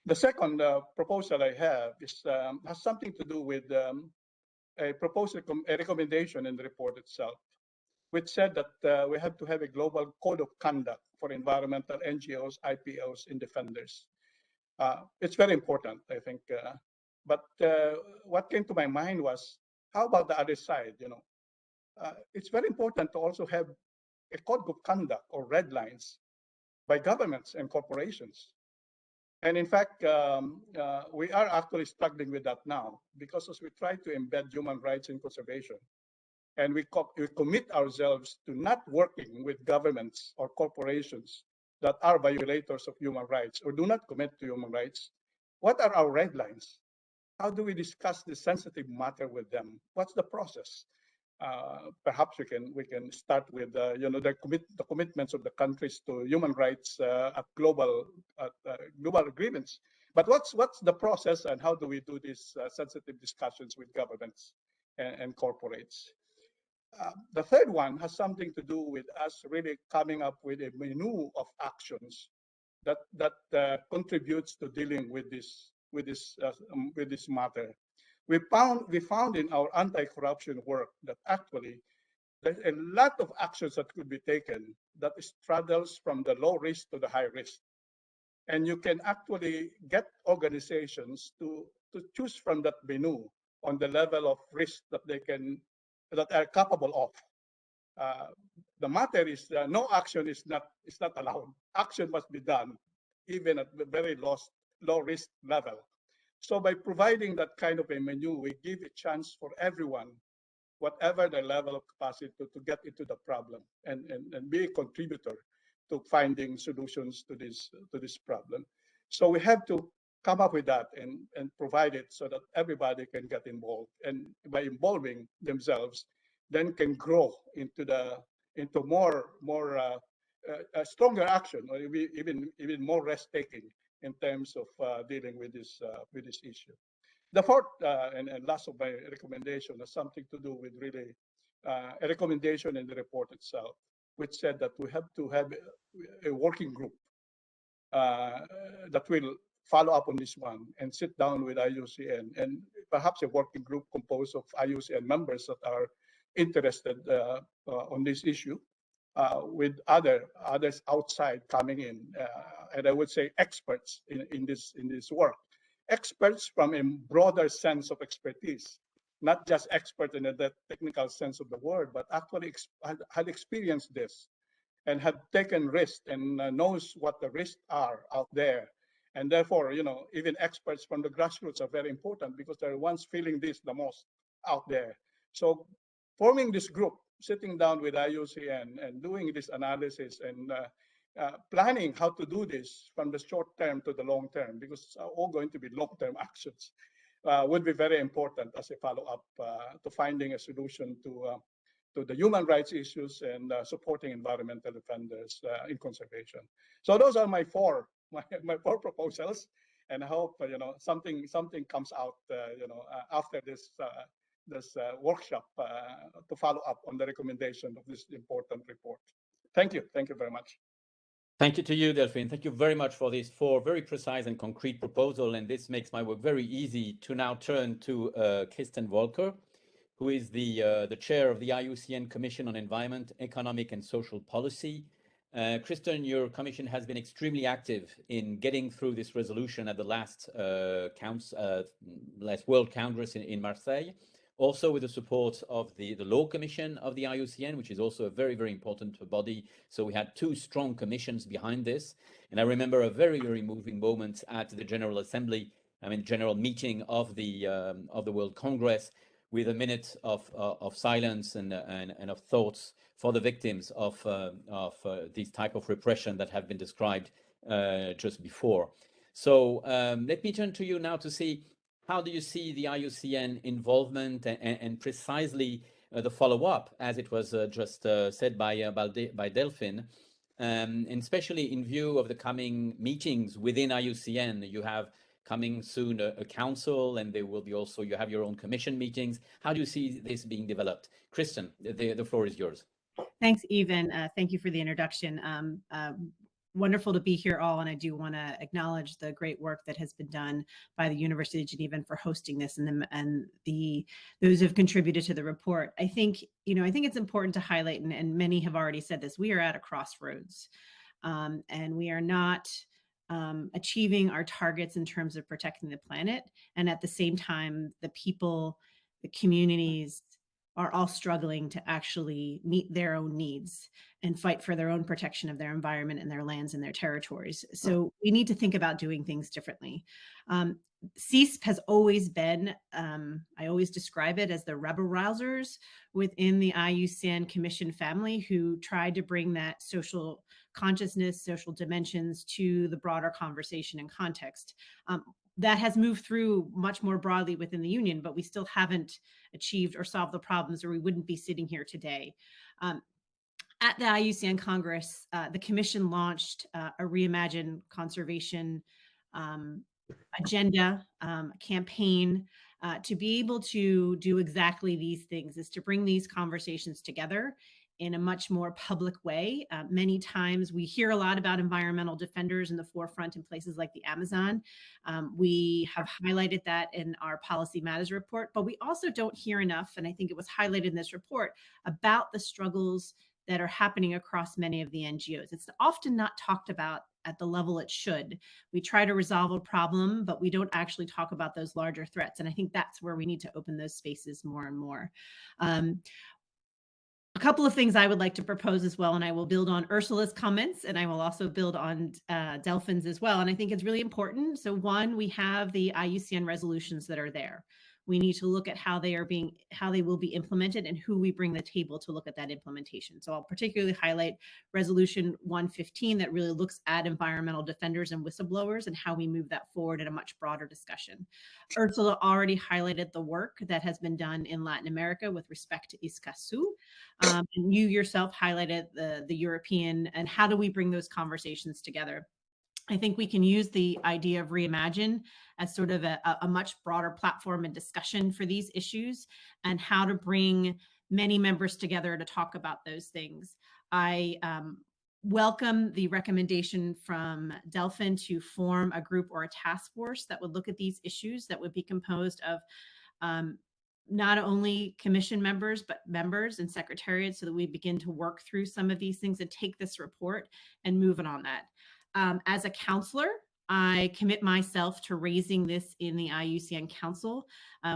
The second proposal I have is has something to do with a proposal, a recommendation in the report itself, which said that we have to have a global code of conduct for environmental NGOs, IPOs, and defenders. It's very important, I think. But what came to my mind was, how about the other side? You know, it's very important to also have a code of conduct or red lines by governments and corporations. And in fact, we are actually struggling with that now, because as we try to embed human rights in conservation, and we commit ourselves to not working with governments or corporations that are violators of human rights or do not commit to human rights, what are our red lines? How do we discuss this sensitive matter with them? What's the process? Perhaps we can start with you know, the commitments of the countries to human rights at global agreements. But what's the process, and how do we do these sensitive discussions with governments and corporates? The third one has something to do with us really coming up with a menu of actions that contributes to dealing with this matter. We found in our anti-corruption work that actually there's a lot of actions that could be taken that straddles from the low risk to the high risk, and you can actually get organizations to choose from that menu on the level of risk that that are capable of. The matter is no action is not allowed. Action must be done, even at the very low risk level. So by providing that kind of a menu, we give a chance for everyone, whatever their level of capacity, to get into the problem and be a contributor to finding solutions to this problem. So we have to come up with that and provide it so that everybody can get involved, and by involving themselves, then can grow into more stronger action, or even more risk taking in terms of dealing with this issue. The fourth and last of my recommendation has something to do with really a recommendation in the report itself, which said that we have to have a working group that will follow up on this one and sit down with IUCN, and perhaps a working group composed of IUCN members that are interested on this issue, with others outside coming in, and I would say experts in this work, experts from a broader sense of expertise, not just expert in the technical sense of the word, but actually had experienced this and had taken risks and knows what the risks are out there. And therefore, you know, even experts from the grassroots are very important, because they're the ones feeling this the most out there. So forming this group, sitting down with IUCN and doing this analysis and planning how to do this from the short term to the long term, because it's all going to be long-term actions, would be very important as a follow-up to finding a solution to the human rights issues and supporting environmental defenders in conservation. So those are my four proposals, and I hope you know, something comes out after this workshop to follow up on the recommendation of this important report. Thank you very much. Thank you to you, Delphine. Thank you very much for these 4 very precise and concrete proposals. And this makes my work very easy to now turn to Kristen Walker, who is the chair of the IUCN Commission on Environment, Economic and Social Policy. Kristen, your commission has been extremely active in getting through this resolution at the last World Congress in Marseille, also with the support of the Law Commission of the IUCN, which is also a very, very important body. So we had 2 strong commissions behind this. And I remember a very, very moving moment at the General Assembly, general meeting of the World Congress, with a minute of silence and of thoughts for the victims of these type of repression that have been described just before. So let me turn to you now to see, how do you see the IUCN involvement and precisely the follow-up, as it was just said by Delphine, and especially in view of the coming meetings within IUCN? You have coming soon a council, and there will be also, you have your own commission meetings. How do you see this being developed? Kristen, the floor is yours. Thanks, Yves, and thank you for the introduction. Wonderful to be here all, and I do want to acknowledge the great work that has been done by the University of Geneva for hosting this, and those who have contributed to the report. I think it's important to highlight, and many have already said this, we are at a crossroads, and we are not achieving our targets in terms of protecting the planet, and at the same time, the people, the communities, are all struggling to actually meet their own needs and fight for their own protection of their environment and their lands and their territories. So we need to think about doing things differently. CEESP has always been, I always describe it as the rebel rousers within the IUCN Commission family, who tried to bring that social consciousness, social dimensions to the broader conversation and context. That has moved through much more broadly within the union, but we still haven't achieved or solved the problems, or we wouldn't be sitting here today. At the IUCN Congress, the Commission launched a Reimagine Conservation agenda, campaign, to be able to do exactly these things, is to bring these conversations together in a much more public way. Many times we hear a lot about environmental defenders in the forefront in places like the Amazon. We have highlighted that in our Policy Matters report, but we also don't hear enough, and I think it was highlighted in this report, about the struggles that are happening across many of the NGOs. It's often not talked about at the level it should. We try to resolve a problem, but we don't actually talk about those larger threats. And I think that's where we need to open those spaces more and more. A couple of things I would like to propose as well, and I will build on Ursula's comments, and I will also build on Delphine's as well. And I think it's really important. So one, we have the IUCN resolutions that are there. We need to look at how they will be implemented and who we bring to the table to look at that implementation. So I'll particularly highlight Resolution 115 that really looks at environmental defenders and whistleblowers and how we move that forward in a much broader discussion. Ursula already highlighted the work that has been done in Latin America with respect to Escazú. And you yourself highlighted the European, and how do we bring those conversations together? I think we can use the idea of Reimagine as sort of a much broader platform and discussion for these issues, and how to bring many members together to talk about those things. I welcome the recommendation from Delphine to form a group or a task force that would look at these issues, that would be composed of not only commission members, but members and secretariats, so that we begin to work through some of these things and take this report and move it on that. As a counselor, I commit myself to raising this in the IUCN Council.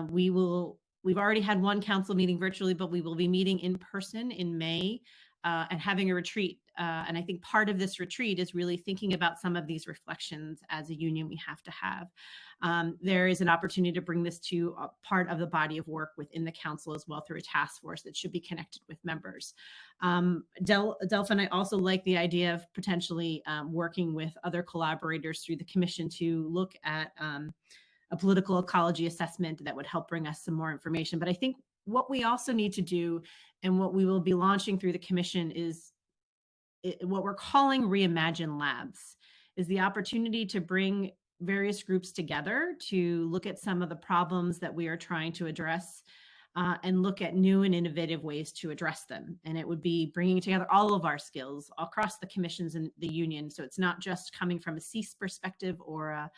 We've already had one council meeting virtually, but we will be meeting in person in May and having a retreat. And I think part of this retreat is really thinking about some of these reflections as a union we have to have. There is an opportunity to bring this to a part of the body of work within the council as well, through a task force that should be connected with members. Delphine, I also like the idea of potentially working with other collaborators through the commission to look at a political ecology assessment that would help bring us some more information. But I think what we also need to do, and what we will be launching through the commission, is what we're calling Reimagine Labs, is the opportunity to bring various groups together to look at some of the problems that we are trying to address and look at new and innovative ways to address them. And it would be bringing together all of our skills across the commissions and the union. So it's not just coming from a CEESP perspective or a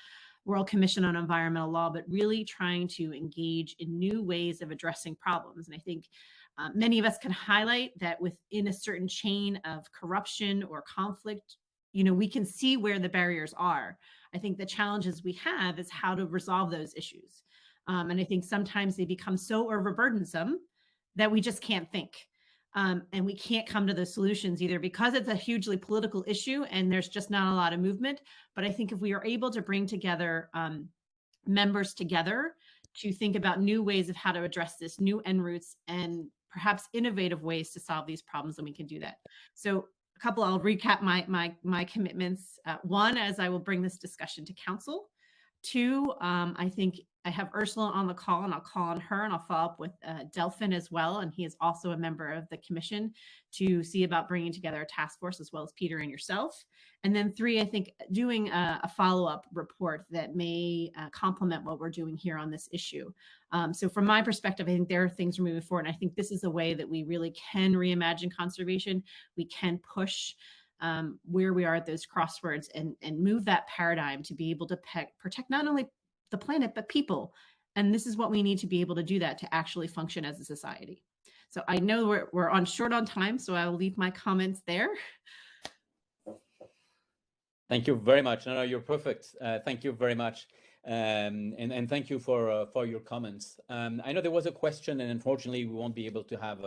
World Commission on Environmental Law, but really trying to engage in new ways of addressing problems. And I think many of us can highlight that within a certain chain of corruption or conflict, we can see where the barriers are. I think the challenges we have is how to resolve those issues. And I think sometimes they become so overburdensome that we just can't think. And we can't come to the solutions either because it's a hugely political issue and there's just not a lot of movement. But I think if we are able to bring together members together to think about new ways of how to address this, new end routes, and perhaps innovative ways to solve these problems, then we can do that. So a couple, I'll recap my commitments. One, as I will bring this discussion to council. Two, I think I have Ursula on the call, and I'll call on her, and I'll follow up with Delfin as well, and he is also a member of the commission, to see about bringing together a task force, as well as Peter and yourself. And then three, I think doing a follow-up report that may complement what we're doing here on this issue. So from my perspective, I think there are things we're moving forward, and I think this is a way that we really can reimagine conservation. We can push where we are at those crossroads and move that paradigm to be able to protect not only the planet, but people. And this is what we need to be able to do that to actually function as a society. So I know we're short on time, so I will leave my comments there. Thank you very much. No, you're perfect. Thank you very much. And thank you for your comments. I know there was a question, and unfortunately we won't be able to have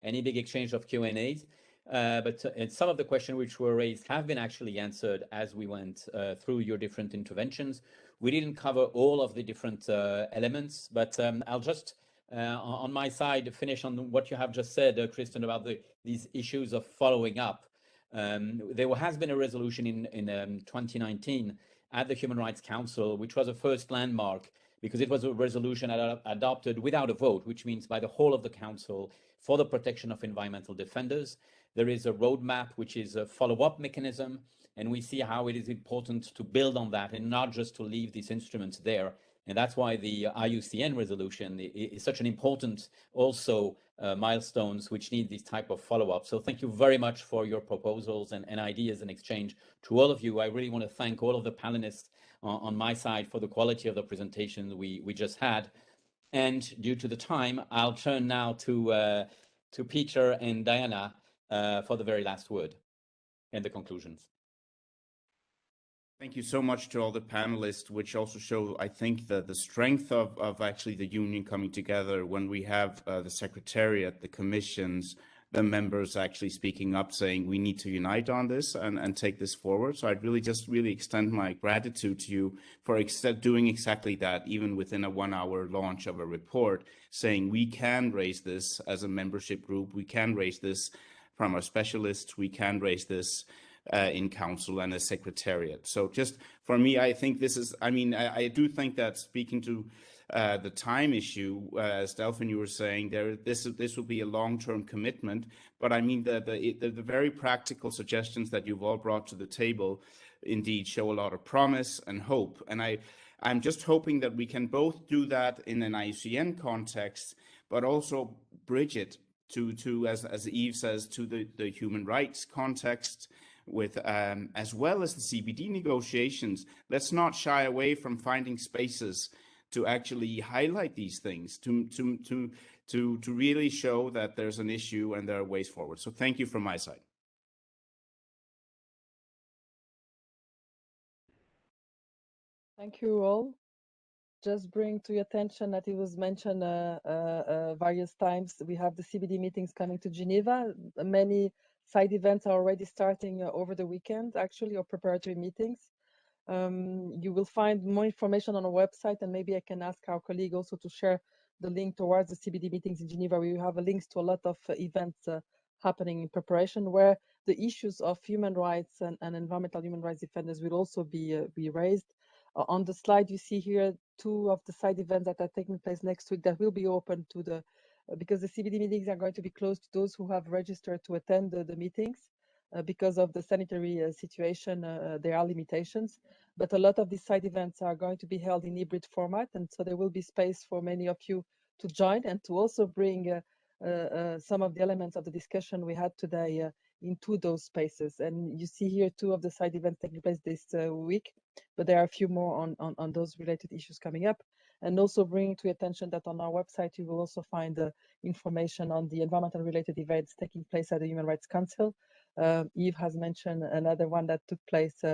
any big exchange of Q&As. But some of the questions which were raised have been actually answered as we went through your different interventions. We didn't cover all of the different elements, but I'll just, on my side, finish on what you have just said, Kristen, about these issues of following up. There has been a resolution in 2019 at the Human Rights Council, which was a first landmark, because it was a resolution adopted without a vote, which means by the whole of the Council, for the protection of environmental defenders. There is a roadmap, which is a follow-up mechanism, and we see how it is important to build on that and not just to leave these instruments there. And that's why the IUCN resolution is such an important also milestones which need this type of follow-up. So thank you very much for your proposals and ideas and exchange. To all of you, I really want to thank all of the panelists on my side for the quality of the presentation we just had. And due to the time, I'll turn now to Peter and Diana for the very last word and the conclusions. Thank you so much to all the panelists, which also show, I think, the strength of actually the union coming together when we have the Secretariat, the commissions, the members actually speaking up, saying we need to unite on this and take this forward. So I'd really extend my gratitude to you for doing exactly that, even within a 1-hour launch of a report, saying we can raise this as a membership group, we can raise this from our specialists, we can raise this in council and a secretariat. So just for me, I think this is, I do think that speaking to the time issue, as Delfin, you were saying, this will be a long-term commitment, but I mean the very practical suggestions that you've all brought to the table indeed show a lot of promise and hope. And I'm just hoping that we can both do that in an IUCN context, but also bridge it to as Eve says, to the human rights context, with as well as the CBD negotiations. Let's not shy away from finding spaces to actually highlight these things, to really show that there's an issue and there are ways forward. So thank you from my side. Thank you all. Just bring to your attention that it was mentioned various times. We have the CBD meetings coming to Geneva. Many side events are already starting over the weekend, actually, or preparatory meetings. You will find more information on our website, and maybe I can ask our colleague also to share the link towards the CBD meetings in Geneva. We have links to a lot of events happening in preparation, where the issues of human rights and environmental human rights defenders will also be raised. On the slide you see here 2 of the side events that are taking place next week that will be open to the because the CBD meetings are going to be closed to those who have registered to attend the meetings. Because of the sanitary situation, there are limitations, but a lot of these side events are going to be held in hybrid format, and so there will be space for many of you to join and to also bring some of the elements of the discussion we had today into those spaces. And you see here 2 of the side events taking place this week, but there are a few more on those related issues coming up. And also bringing to your attention that on our website, you will also find information on the environmental related events taking place at the Human Rights Council. Yves has mentioned another one that took place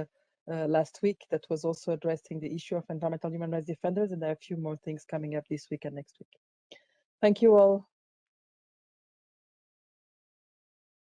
last week that was also addressing the issue of environmental human rights defenders, and there are a few more things coming up this week and next week. Thank you all